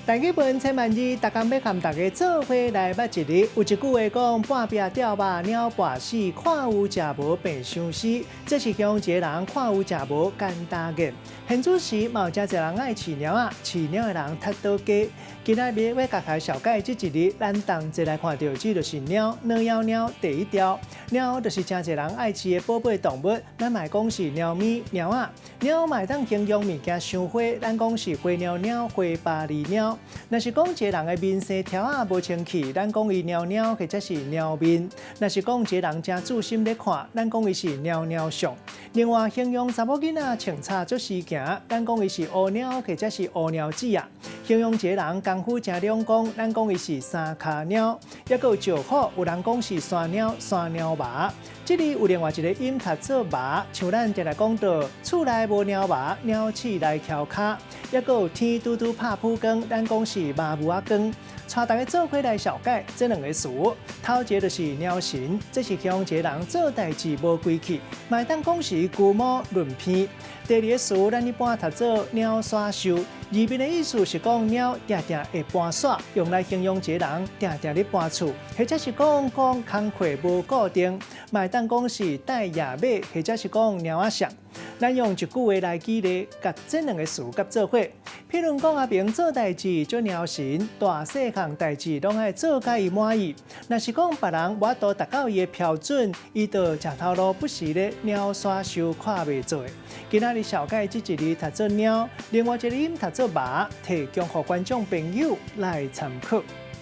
大家本千万字，大家要和大家做伙来捌一日。有一句话讲：半壁钓肉，鸟跋死，看有食无便伤死。这是形容一个人看有食无简单言。现主时，嘛有真侪人爱饲鸟啊，饲鸟的人太多家。今仔日要甲大家小解这一日，咱同齐来看到，这就是鸟。鸟第一条，鸟就是真侪人爱饲的宝贝动物。咱卖讲是鸟咪、鸟仔。鸟嘛会当形容物件伤花，咱讲是花鸟鸟、花巴厘鸟。若是讲一个人的面生条啊无清气，咱讲伊鸟鸟或者是鸟面；若是讲一个人真注心咧看，咱讲伊是鸟相。另外形容查某囡仔穿插做事行，咱讲伊是乌鸟或者是乌鸟子啊。形容一个人功夫真两功，咱讲伊是三脚鸟。也有石虎，有人讲是山鸟麻。这里有另外一个音读做麻，像咱常来讲到厝内无鸟麻，鸟鼠来敲卡。也有天嘟嘟拍蒲光，咱讲是麻母仔光。带大家做伙来小解这两个词。头一个就是鸟神，这是形容一个人做代志无规矩，嘛会当讲是龟毛论偏。第二个词，咱一般读做鸟耍秀，字面的意思是讲鸟定定会搬耍，用来形容一个人定定咧搬厝，或者是讲工课无固定，嘛会当讲是带野马，或者是讲鸟仔像。咱用一句话来举例，甲这两个词甲做伙。譬如讲阿平做代志做鸟神，大细项代志拢爱做甲伊满意。若是讲别人无都达到伊的标准，伊就食头路不时咧鸟耍秀看袂做。今仔日小解这一日读做鸟，另外一个音读做麻，提供予观众朋友来参考。